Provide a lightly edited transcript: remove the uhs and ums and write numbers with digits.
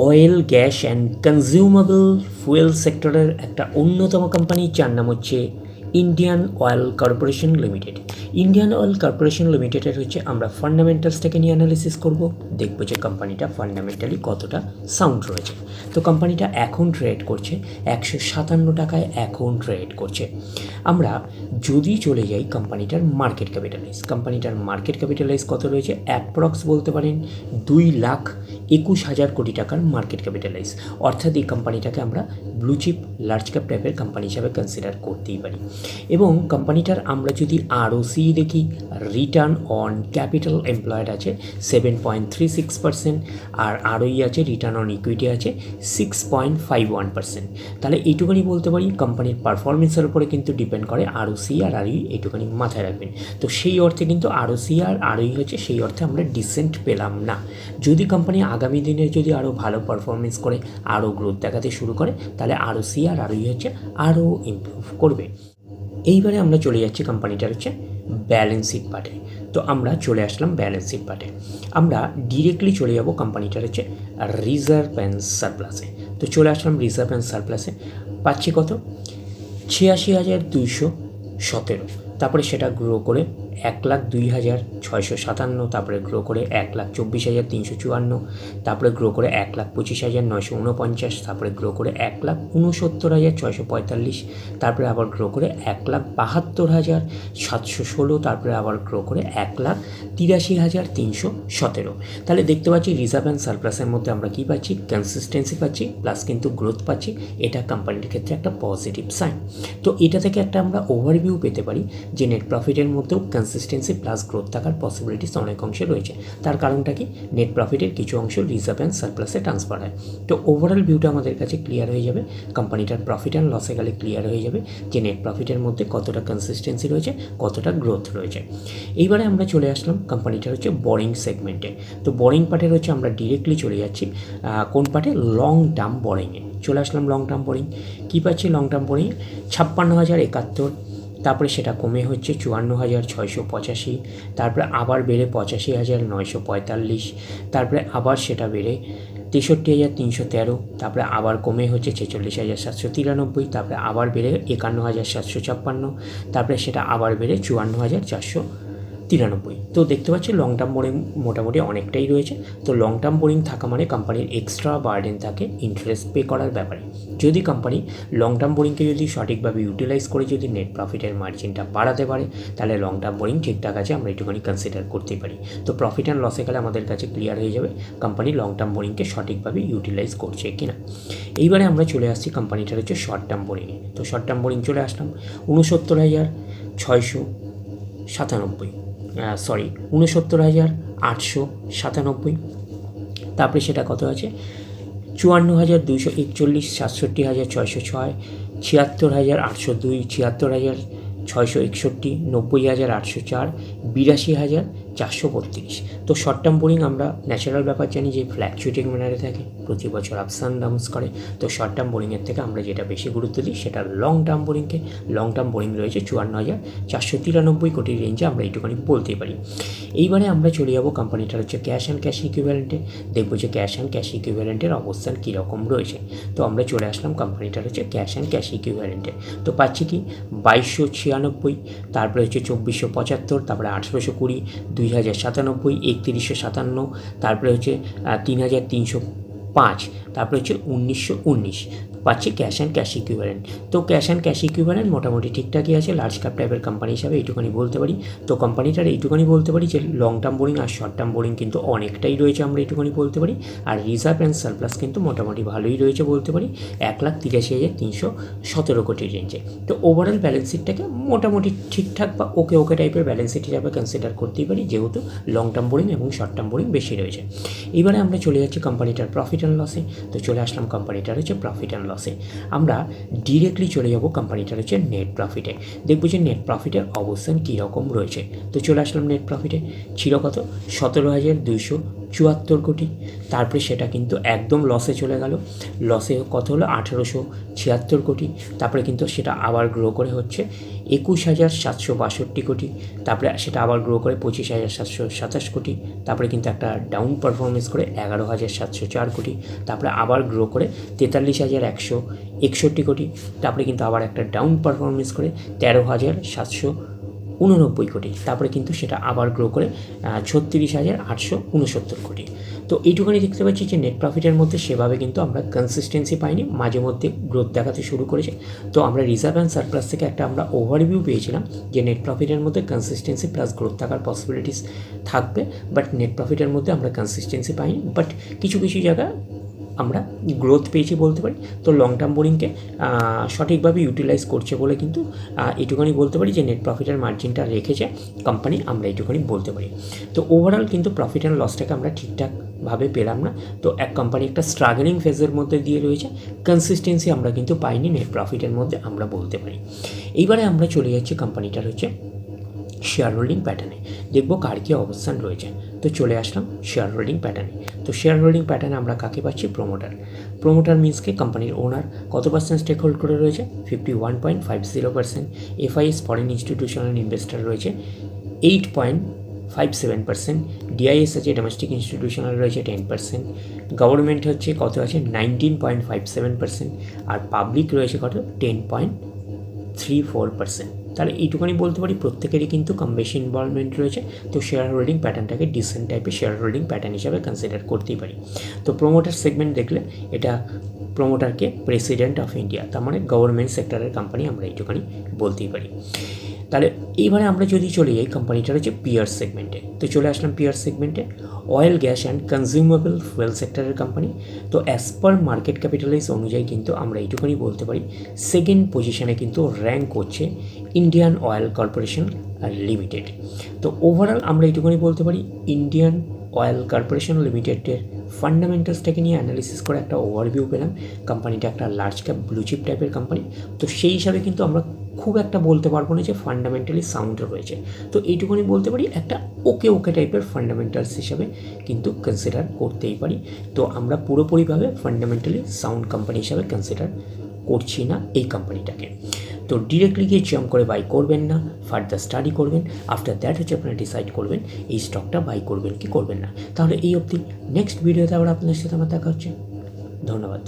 Oil gas and consumable fuel সেক্টরের একটা অন্যতম কোম্পানি, যার নাম হচ্ছে Indian oil corporation limited. Indian oil corporation লিমিটেডের হচ্ছে আমরা ফান্ডামেন্টালসটাকে নিয়ে অ্যানালিসিস করব, দেখব যে কোম্পানিটা ফান্ডামেন্টালি কতটা সাউন্ড রয়েছে। তো কোম্পানিটা এখন ট্রেড করছে 157 টাকায়, এখন ট্রেড করছে। আমরা যদি চলে যাই কোম্পানিটার মার্কেট ক্যাপিটালাইজ কত রয়েছে, অ্যাপ্রক্স বলতে পারেন 2,21,000 কোটি টাকার মার্কেট ক্যাপিটালাইজ। অর্থাৎ এই কোম্পানিটাকে আমরা ব্লু চিপ লার্জ ক্যাপ টাইপের কোম্পানি হিসাবে কনসিডার করতেই পারি। এবং কোম্পানিটার আমরা যদি ROCE দেখি, রিটার্ন অন ক্যাপিটাল এমপ্লয়েড আছে 7.36%, আর ROE আছে, রিটার্ন অন ইকুইটি আছে 6.51%। তাহলে এইটুখানি বলতে পারি কোম্পানির পারফরমেন্সের উপরে কিন্তু ডিপেন্ড করে ROCE আর ROE, এইটুখানি মাথায় রাখবেন। তো সেই অর্থে কিন্তু ROCE আর ROE হচ্ছে, সেই অর্থে আমরা ডিসেন্ট পেলাম না। যদি কোম্পানি আগামী দিনে যদি আরও ভালো পারফরমেন্স করে, আরও গ্রোথ দেখাতে শুরু করে, তাহলে ROCE আর ROE হচ্ছে আরও ইমপ্রুভ করবে। এইবারে আমরা চলে যাচ্ছি কোম্পানিটার হচ্ছে ব্যালেন্স শিট পার্টে। তো আমরা চলে আসলাম ব্যালেন্স শিট পার্টে। আমরা ডিরেক্টলি চলে যাব কোম্পানিটার হচ্ছে রিজার্ভ অ্যান্ড সারপ্লাসে। তো চলে আসলাম রিজার্ভ অ্যান্ড সারপ্লাসে। পাচ্ছি কত, 86,217। তারপরে সেটা গ্রো করে 1,02,657, তারপরে গ্রো করে 1,24,354, তারপরে গ্রো করে 1,25,949, তারপরে গ্রো করে 1,69,645, তারপরে আবার গ্রো করে 1,72,716, তারপরে আবার গ্রো করে 1,83,317। তাহলে দেখতে পাচ্ছি রিজার্ভ অ্যান্ড সারপ্লাসের মধ্যে আমরা কী পাচ্ছি, কনসিস্টেন্সি পাচ্ছি, প্লাস কিন্তু গ্রোথ পাচ্ছি। এটা কোম্পানির ক্ষেত্রে একটা পজিটিভ সাইন। তো এটা থেকে একটা আমরা ওভারভিউ পেতে পারি যে নেট প্রফিটের মধ্যেও কনসিস্টেন্সি প্লাস গ্রোথ থাকার পসিবিলিটিস অনেক অংশে রয়েছে। তার কারণটা কি, নেট প্রফিটের কিছু অংশ রিজার্ভ অ্যান্ড সারপ্লাসে ট্রান্সফার হয়। তো ওভারঅল ভিউটা আমাদের কাছে ক্লিয়ার হয়ে যাবে। কোম্পানিটার প্রফিট অ্যান্ড লসে গেলে ক্লিয়ার হয়ে যাবে যে নেট প্রফিটের মধ্যে কতটা কনসিস্টেন্সি রয়েছে, কতটা গ্রোথ রয়েছে। এইবারে আমরা চলে আসলাম কোম্পানিটার হচ্ছে বোরিং সেগমেন্টে। তো বোরিং পার্টের হচ্ছে আমরা ডিরেক্টলি চলে যাচ্ছি কোন পার্টে, লং টার্ম বোরিংয়ে চলে আসলাম। লং টার্ম বোরিং কী পাচ্ছি, লং টার্ম বোরিং 56,071, তারপরে সেটা কমে হচ্ছে 54,685, তারপরে আবার বেড়ে 85,945, তারপরে আবার সেটা বেড়ে 63,313, তারপরে আবার কমে হচ্ছে 46,793, তারপরে আবার বেড়ে 51,756, তারপরে সেটা আবার বেড়ে 54,493। তো দেখতে পাচ্ছি লং টার্ম বোরিং মোটামুটি অনেকটাই রয়েছে। তো লং টার্ম বোরিং থাকা মানে কোম্পানির এক্সট্রা বার্ডেন থাকে ইন্টারেস্ট পে করার ব্যাপারে। যদি কোম্পানি লং টার্ম বোরিংকে যদি সঠিকভাবে ইউটিলাইজ করে যদি নেট প্রফিটের মার্জিনটা বাড়াতে পারে, তাহলে লং টার্ম বোরিং ঠিকঠাক আছে, আমরা একটুখানি কনসিডার করতেই পারি। তো প্রফিট অ্যান্ড লসে গেলে আমাদের কাছে ক্লিয়ার হয়ে যাবে কোম্পানি লং টার্ম বোরিংকে সঠিকভাবে ইউটিলাইজ করছে কিনা। এইবারে আমরা চলে আসছি কোম্পানিটার হচ্ছে শর্ট টার্ম বোরিংয়ে। তো শর্ট টার্ম বোরিং চলে আসলাম 69,897, তারপরে সেটা কত আছে, 54,241, 67,606, 76,802, 76,661, 90,804, 82,432। তো শর্ট টার্ম বোরিং আমরা ন্যাচারাল ব্যাপার জানি যে ফ্ল্যাকচুয়েটিং ম্যানারে থাকে, প্রতি বছর আপস অ্যান্ড ডাউনস করে। তো শর্ট টার্ম বোরিংয়ের থেকে আমরা যেটা বেশি গুরুত্ব দিই সেটা লং টার্ম বোরিংকে। লং টার্ম বোরিং রয়েছে 54,493 কোটির রেঞ্জে, আমরা এইটুখানি বলতেই পারি। এইবারে আমরা চলে যাব কোম্পানিটার হচ্ছে ক্যাশ অ্যান্ড ক্যাশ ইকুইভ্যালেন্টে, দেখবো যে ক্যাশ অ্যান্ড ক্যাশ ইকুইভ্যালেন্টের অবস্থান কীরকম রয়েছে। তো আমরা চলে আসলাম কোম্পানিটার হচ্ছে ক্যাশ অ্যান্ড ক্যাশ ইকুইভ্যালেন্টে। তো পাচ্ছি কি 2,296, তারপরে হচ্ছে 2,475, তারপরে 1,820, 2,097, 3,157, তারপরে হচ্ছে 3,305, তারপরে হচ্ছে 1,919 পাচ্ছি ক্যাশ অ্যান্ড ক্যাশ ইকুইভ্যালেন্ট। তো ক্যাশ অ্যান্ড ক্যাশ ইকুইভ্যালেন্ট মোটামুটি ঠিকঠাকই আছে লার্জ ক্যাপ টাইপের কোম্পানি হিসাবে, এইটুখানি বলতে পারি। তো কোম্পানিটার এইটুখানি বলতে পারি যে লং টার্ম বোরিং আর শর্ট টার্ম বোরিং কিন্তু অনেকটাই রয়েছে, আমরা এইটুখানি বলতে পারি। আর রিজার্ভ অ্যান্ড সারপ্লাস কিন্তু মোটামুটি ভালোই রয়েছে বলতে পারি, 1,83,317 কোটির রেঞ্জে। তো ওভারঅল ব্যালেন্স শিটটাকে মোটামুটি ঠিকঠাক বা ওকে টাইপের ব্যালেন্স শিট হিসাবে কনসিডার করতেই পারি, যেহেতু লং টার্ম বোরিং এবং শর্ট টার্ম বোরিং বেশি রয়েছে। এবারে আমরা চলে যাচ্ছি কোম্পানিটার প্রফিট অ্যান্ড লসে। তো চলে আসলাম কোম্পানিটার হচ্ছে প্রফিট অ্যান্ড লসে। আমরা ডিরেক্টলি চলে যাব কোম্পানিটার হচ্ছে নেট প্রফিটে, দেখবো যে নেট প্রফিটের অবস্থান কীরকম রয়েছে। তো চলে আসলাম নেট প্রফিটে, ছিল কত, 17,200 74 কোটি। তারপরে সেটা কিন্তু একদম লসে চলে গেল, লসে কত হলো 1876 কোটি। তারপরে কিন্তু সেটা আবার গ্রো করে হচ্ছে 21,762 কোটি। তারপরে সেটা আবার গ্রো করে 25,727 কোটি। তারপরে কিন্তু একটা ডাউন পারফরমেন্স করে 11,704 কোটি। তারপরে আবার গ্রো করে 43,161 কোটি। তারপরে কিন্তু আবার একটা ডাউন পারফরমেন্স করে 13,789 কোটি। তারপরে কিন্তু সেটা আবার গ্রো করে 36,869 কোটি। তো এইটুখানি দেখতে পাচ্ছি যে নেট প্রফিটের মধ্যে সেভাবে কিন্তু আমরা কনসিস্টেন্সি পাইনি, মাঝে মধ্যে গ্রোথ দেখাতে শুরু করেছে। তো আমরা রিজার্ভ অ্যান্ড সারপ্লাস থেকে একটা আমরা ওভারভিউ পেয়েছিলাম যে নেট প্রফিটের মধ্যে কনসিস্টেন্সি প্লাস গ্রোথ থাকার পসিবিলিটিস থাকবে, বাট নেট প্রফিটের মধ্যে আমরা কনসিস্টেন্সি পাইনি, বাট কিছু কিছু জায়গায় আমরা গ্রোথ পেয়েছি বলতে পারি। তো লং টার্ম বোরিংকে সঠিকভাবে ইউটিলাইজ করছে বলে কিন্তু এটুখানি বলতে পারি যে নেট প্রফিটের মার্জিনটা রেখেছে কোম্পানি, আমরা এটুখানি বলতে পারি। তো ওভারঅল কিন্তু প্রফিট অ্যান্ড লসটাকে আমরা ঠিকঠাকভাবে পেলাম না। তো এক কোম্পানি একটা স্ট্রাগলিং ফেজের মধ্যে দিয়ে রয়েছে, কনসিস্টেন্সি আমরা কিন্তু পাইনি নেট প্রফিটের মধ্যে, আমরা বলতে পারি। এইবারে আমরা চলে যাচ্ছি কোম্পানিটার হচ্ছে শেয়ার হোল্ডিং প্যাটার্নে, দেখবো কার কী অবস্থান রয়েছে। তো চলে আসলাম শেয়ার হোল্ডিং প্যাটার্নে। তো শেয়ার হোল্ডিং প্যাটার্নে আমরা কাকে পাচ্ছি? প্রোমোটার মিন্সকে কোম্পানির ওনার কত পার্সেন্ট স্টেক হোল্ড করে রয়েছে? 51.50%। এফআইএস ফরেন ইনস্টিটিউশনাল ইনভেস্টার রয়েছে 8.57%। ডিআইএস আছে ডোমেস্টিক ইনস্টিটিউশনাল রয়েছে 10%। গভর্নমেন্ট হচ্ছে কত আছে? 19.57%। আর পাবলিক রয়েছে কত? 10.34%। তাহলে এইটুখানি বলতে পারি প্রত্যেকেরই কিন্তু কম বেশি ইনভলভমেন্ট রয়েছে। তো শেয়ার হোল্ডিং প্যাটার্নটাকে ডিসেন্ট টাইপের শেয়ার হোল্ডিং প্যাটার্ন হিসাবে কনসিডার করতেই পারি। তো প্রোমোটার সেগমেন্ট দেখলে এটা প্রোমোটারকে প্রেসিডেন্ট অফ ইন্ডিয়া, তার মানে গভর্নমেন্ট সেক্টরের কোম্পানি, আমরা এইটুখানি বলতেই পারি। তাহলে এইবারে আমরা যদি চলে যাই কোম্পানিটার হচ্ছে পিয়ার সেগমেন্টে। তো চলে আসলাম পিয়ার সেগমেন্টে, oil gas and consumable fuel সেক্টরের কোম্পানি। তো অ্যাজ পার মার্কেট ক্যাপিটালাইজ অনুযায়ী কিন্তু আমরা এইটুখানি বলতে পারি সেকেন্ড পজিশনে কিন্তু র্যাঙ্ক করছে ইন্ডিয়ান অয়েল কর্পোরেশন লিমিটেড। তো ওভারঅল আমরা এইটুখানি বলতে পারি ইন্ডিয়ান অয়েল কর্পোরেশন লিমিটেডের ফান্ডামেন্টালসটাকে নিয়ে অ্যানালিসিস করে একটা ওভারভিউ পেলাম। কোম্পানিটা একটা লার্জ ক্যাপ ব্লুচিপ টাইপের কোম্পানি। তো সেই হিসাবে কিন্তু আমরা খুব একটা বলতে পারবো না যে ফান্ডামেন্টালি সাউন্ড রয়েছে। তো এইটুকুনি বলতে পারি একটা ওকে টাইপের ফান্ডামেন্টালস হিসাবে কিন্তু কনসিডার করতেই পারি। তো আমরা পুরোপুরিভাবে ফান্ডামেন্টালি সাউন্ড কোম্পানি হিসাবে কনসিডার করছি না এই কোম্পানিটাকে। তো ডিরেক্টলি গিয়ে জাম্প করে বাই করবেন না, ফার্দার স্টাডি করবেন। আফটার দ্যাট হচ্ছে আপনারা ডিসাইড করবেন এই স্টকটা বাই করবেন কি করবেন না। তাহলে এই অবধি, নেক্সট ভিডিওতে আবার আপনাদের সাথে আমার দেখা হচ্ছে। ধন্যবাদ।